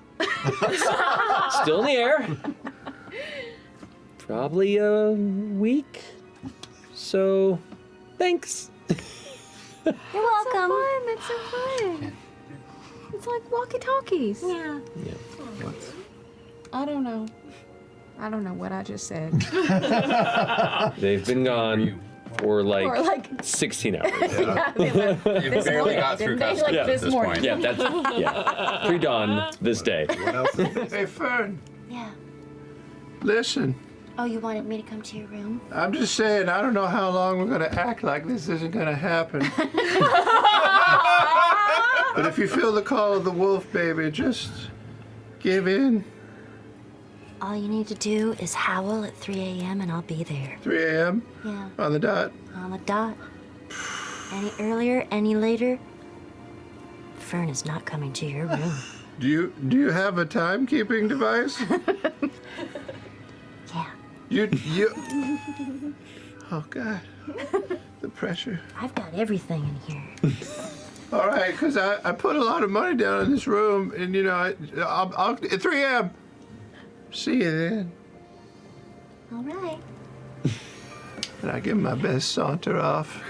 Still in the air. Probably a week. So, thanks. You're welcome. That's so fun. It's like walkie-talkies. Yeah. I don't know. I don't know what I just said. They've been gone for like 16 hours. Yeah, they left You this barely morning, got through didn't they? customs Like at this this morning. point. Yeah, that's pre-dawn this day. Hey, Fearne, Yeah. listen. Oh, you wanted me to come to your room? I'm just saying, I don't know how long we're gonna act like this isn't gonna happen. But if you feel the call of the wolf, baby, just give in. All you need to do is howl at 3 a.m. and I'll be there. 3 a.m. Yeah. on the dot. On the dot. Any earlier, any later, Fearne is not coming to your room. Do you have a timekeeping device? Yeah. You. Oh God, the pressure. I've got everything in here. All right, because I put a lot of money down in this room, and you know, I'll at 3 a.m. See you then. All right. And I give my best saunter off,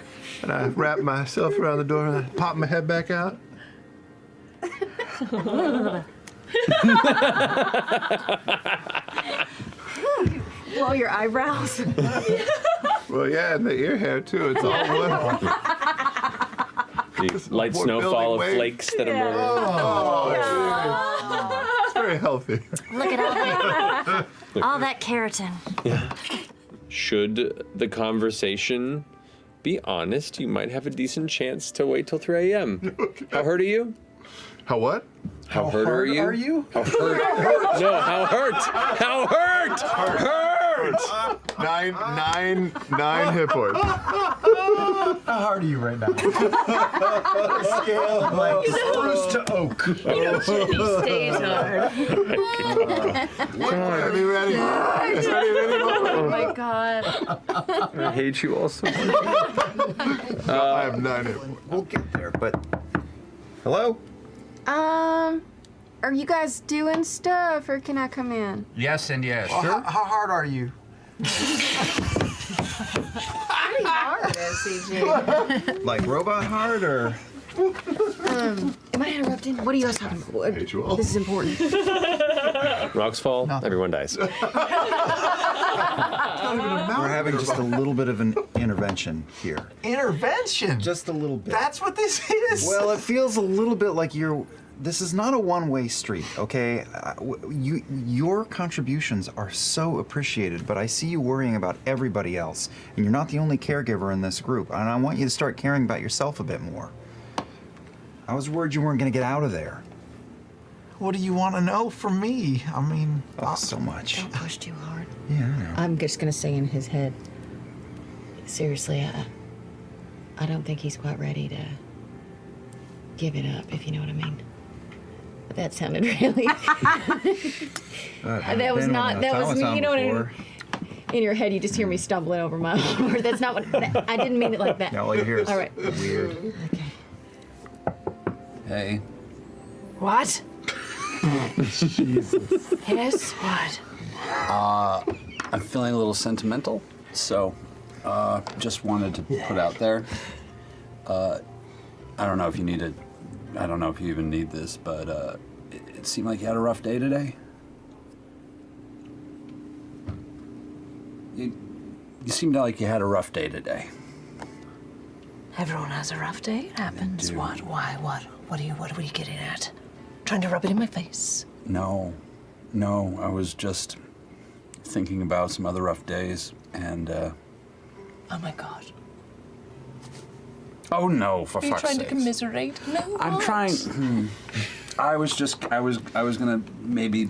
and I wrap myself around the door, and I pop my head back out. Blow your eyebrows. Well, yeah, and the ear hair too. It's all one. The light More snowfall of building weight. flakes that are more. Oh, it's very healthy. Look at all that keratin. Should the conversation be honest, you might have a decent chance to wait till 3 a.m. How hurt are you? How what? How hurt are you? How hurt? No, how hurt? How hurt? Hurt! Nine hit points. How hard are you right now? Scale of like spruce to oak. He stays hard. Ready, ready. Oh my god. I hate you all so much. I have 9 hit points. We'll get there, but hello? Are you guys doing stuff or can I come in? Yes and yes. How hard are you? Pretty hard, FCG. Like robot hard or? Am I interrupting? What are you guys talking about? Hate you all. This is important. Rocks fall, everyone dies. We're having just a little bit of an intervention here. Intervention? Just a little bit. That's what this is? Well, it feels a little bit like this is not a one-way street, okay? Your contributions are so appreciated, but I see you worrying about everybody else, and you're not the only caregiver in this group, and I want you to start caring about yourself a bit more. I was worried you weren't going to get out of there. What do you want to know from me? I mean, so much. Don't push too hard. Yeah, I know. I'm just gonna say in his head, seriously, I don't think he's quite ready to give it up, if you know what I mean. But that sounded really. That was not. That was me. You know what I mean? In your head, you just hear me stumbling over my own word. That's not what. I didn't mean it like that. No, all you hear is all right. weird. Okay. Hey. What? Jesus. Yes, what? I'm feeling a little sentimental, so just wanted to put out there. I don't know if you need it. I don't know if you even need this, but it seemed like you had a rough day today. You seemed like you had a rough day today. Everyone has a rough day. It happens. do. What? Why? What are you getting at? Trying to rub it in my face? No, I was just thinking about some other rough days, and Oh my God. oh no, for Are you fuck's trying to sakes. commiserate? No. I'm not. trying. I was gonna maybe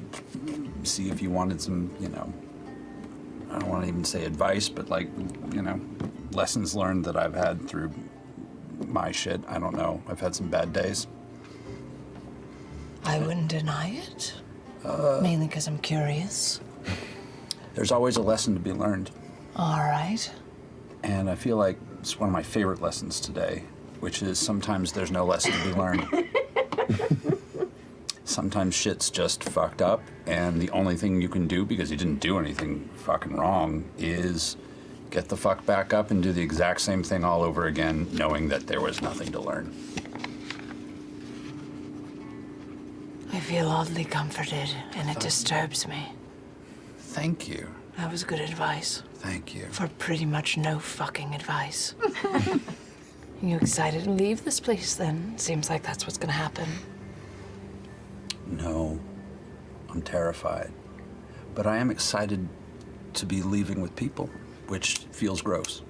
see if you wanted some, I don't want to even say advice, but lessons learned that I've had through my shit. I don't know. I've had some bad days. I wouldn't deny it. Mainly because I'm curious. There's always a lesson to be learned. All right. And I feel like it's one of my favorite lessons today, which is sometimes there's no lesson to be learned. Sometimes shit's just fucked up, and the only thing you can do, because you didn't do anything fucking wrong, is get the fuck back up and do the exact same thing all over again, knowing that there was nothing to learn. I feel oddly comforted, and it disturbs me. Thank you. That was good advice. Thank you. For pretty much no fucking advice. You excited to leave this place then? Seems like that's what's gonna happen. No, I'm terrified. But I am excited to be leaving with people, which feels gross.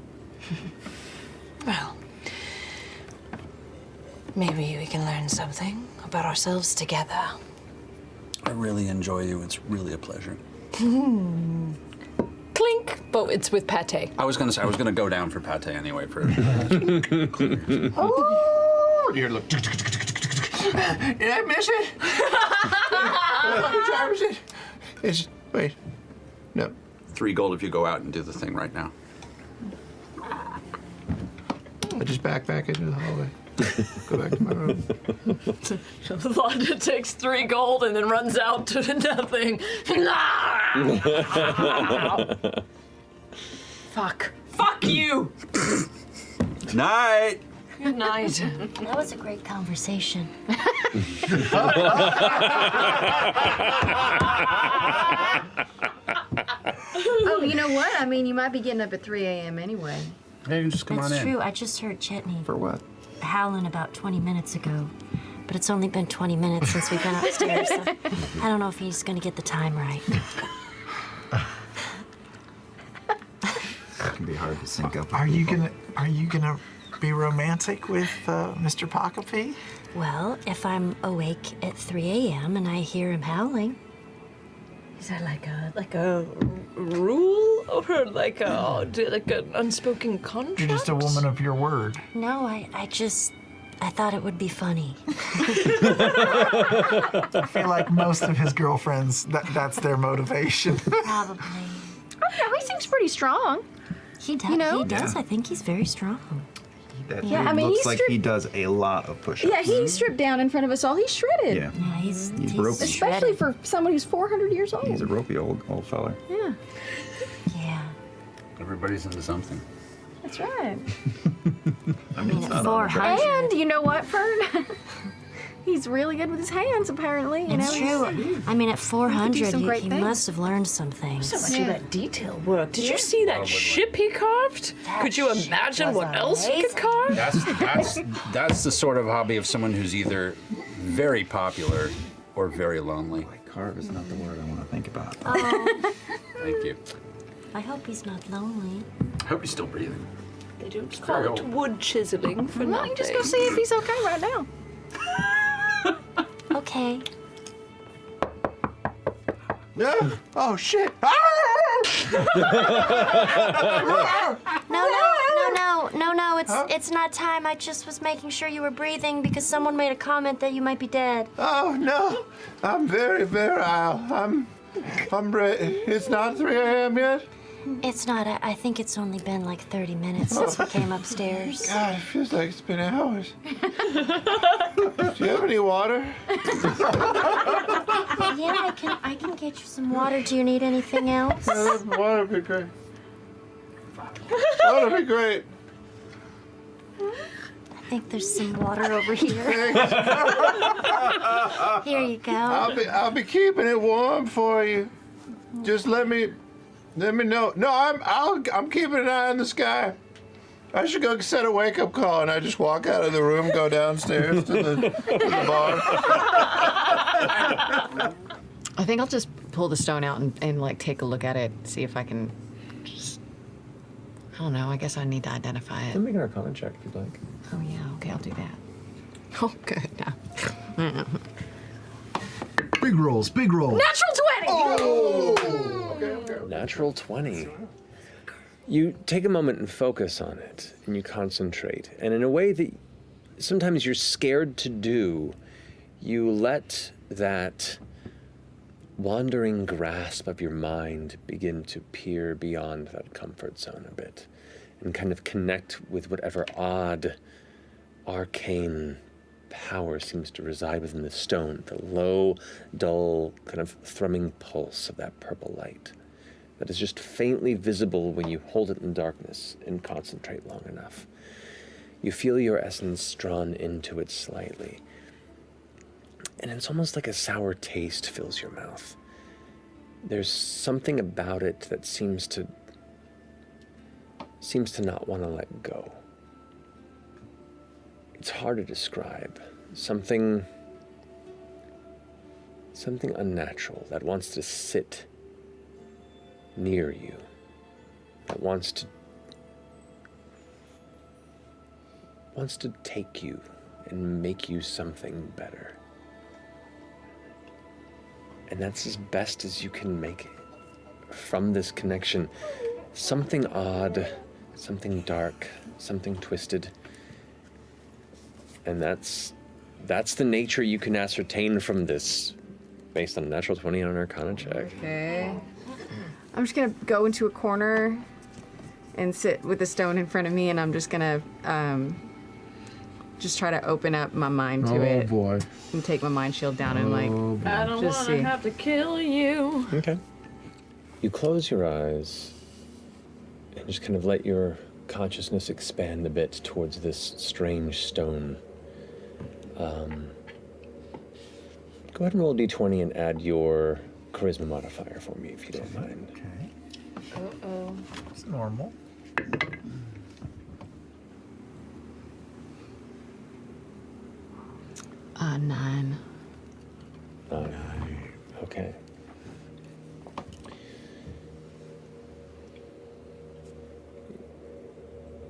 Well, maybe we can learn something about ourselves together. I really enjoy you. It's really a pleasure. Clink, but it's with pate. I was gonna go down for pate anyway. For Oh, you hear look. Did I miss it? What time is it? Wait. No. 3 gold if you go out and do the thing right now. I just back into the hallway. Go back to my room. Laudna takes 3 gold and then runs out to nothing. Fuck. Fuck you! Night! Good night. That was a great conversation. Oh, you know what? I mean, you might be getting up at 3 a.m. anyway. Hey, you just come That's on in. true. I just heard Chetney For what? howling about 20 minutes ago. But it's only been 20 minutes since we've been upstairs, so I don't know if he's gonna get the time right. It can be hard to sync up. Are you gonna be romantic with Mr. Pockapee? Well, if I'm awake at 3 a.m. and I hear him howling. Is that like a rule or like an unspoken contract? You're just a woman of your word. No, I thought it would be funny. I feel like most of his girlfriends, that's their motivation. Probably. Oh, no, he seems pretty strong. He does. You know? He does. Yeah. I think he's very strong. That Yeah, dude I mean, looks he's like he does a lot of push-ups. Yeah, he stripped down in front of us all. He's shredded. Yeah. Yeah, he's ropey. Especially for someone who's 400 years old. He's a ropey old fella. Yeah, Yeah. Everybody's into something. that's right. I mean, it's at not 400. And you know what, Fearne? He's really good with his hands, apparently. You It's know, true. I mean, at 400, some great he things. must have learned some things. So much of that detail work. Did you see that ship he carved? Could you imagine what else he could carve? That's the sort of hobby of someone who's either very popular or very lonely. Like carve is not the word I want to think about. Oh, Thank you. I hope he's not lonely. I hope he's still breathing. They don't call it wood chiseling for Well, nothing. you just go see if he's okay right now. Okay. Oh shit! No, it's not time. I just was making sure you were breathing because someone made a comment that you might be dead. Oh no, I'm very virile. I'm ready. It's not 3 a.m. yet? It's not. I think it's only been like 30 minutes since we came upstairs. God, it feels like it's been hours. Do you have any water? Yeah, I can get you some water. Do you need anything else? Yeah, water would be great. Water would be great. I think there's some water over here. Here you go. I'll be keeping it warm for you. Just let me know. No, I'm keeping an eye on the sky. I should go set a wake-up call, and I just walk out of the room, go downstairs to the bar. I think I'll just pull the stone out and like take a look at it, see if I can just, I don't know, I guess I need to identify it. You can make an Arcana check if you'd like. Oh yeah, okay, I'll do that. Oh, good. No. Big rolls, big rolls. Natural 20! Oh! Okay. Natural 20. You take a moment and focus on it, and you concentrate. And in a way that sometimes you're scared to do, you let that wandering grasp of your mind begin to peer beyond that comfort zone a bit and kind of connect with whatever odd, arcane power seems to reside within the stone, the low, dull, kind of thrumming pulse of that purple light that is just faintly visible when you hold it in darkness and concentrate long enough. You feel your essence drawn into it slightly, and it's almost like a sour taste fills your mouth. There's something about it that seems to not want to let go. It's hard to describe. Something unnatural that wants to sit near you, that wants to take you and make you something better. And that's as best as you can make it from this connection. Something odd, something dark, something twisted. And that's the nature you can ascertain from this based on a natural 20 on an Arcana check. Okay. I'm just gonna go into a corner and sit with the stone in front of me, and I'm just gonna just try to open up my mind to it. Oh boy. And take my mind shield down and like I don't just want to see. have to kill you. Okay. You close your eyes and just kind of let your consciousness expand a bit towards this strange stone. Go ahead and roll a d20 and add your charisma modifier for me, if you don't mind. Okay. Uh-oh. It's normal. 9. 9. Okay.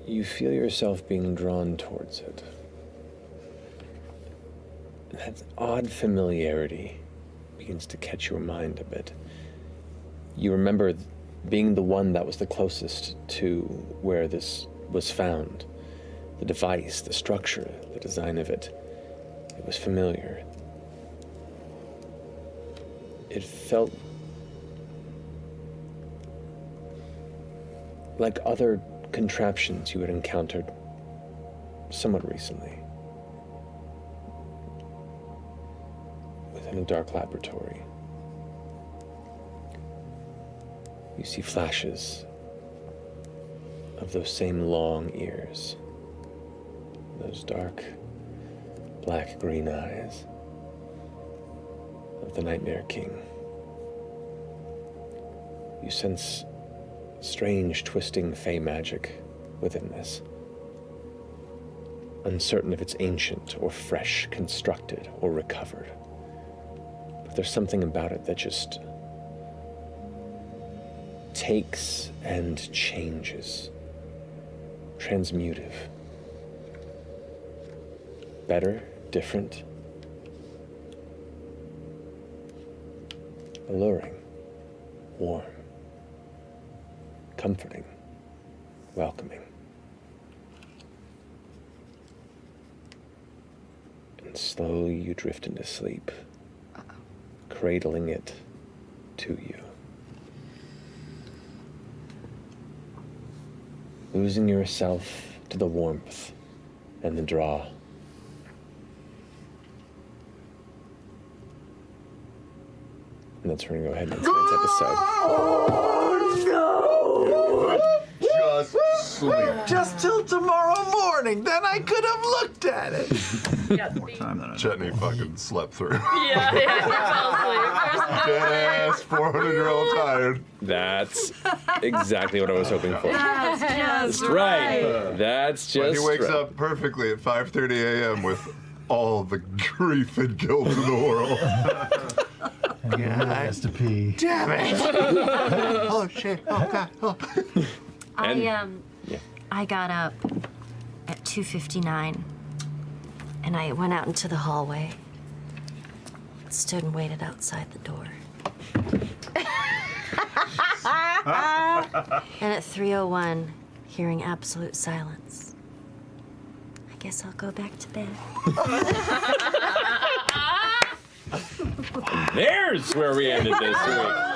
You feel yourself being drawn towards it. That odd familiarity begins to catch your mind a bit. You remember being the one that was the closest to where this was found. The device, the structure, the design of it. It was familiar. It felt like other contraptions you had encountered somewhat recently within a dark laboratory. You see flashes of those same long ears, those dark black-green eyes of the Nightmare King. You sense strange, twisting fey magic within this. Uncertain if it's ancient or fresh, constructed or recovered. But there's something about it that just takes and changes. Transmutive. Better, different, alluring. warm, comforting, welcoming. And slowly you drift into sleep, cradling it to you. Losing yourself to the warmth and the draw. And that's where we're going to go ahead and end tonight's episode. Oh, no! Just sleep. Just till tomorrow morning, then I could have looked at it. More time than I Chetney fucking slept through. Yeah, he fell asleep. Dead ass 400-year-old tired. That's exactly what I was hoping for. That's just right. That's But just he wakes right. up perfectly at 5:30 a.m. with all the grief and guilt in the world. And he really has to pee. Damn it! Oh shit! Oh god! Oh. I got up at 2:59, and I went out into the hallway. Stood and waited outside the door. And at 3:01, hearing absolute silence. I guess I'll go back to bed. There's where we ended this week.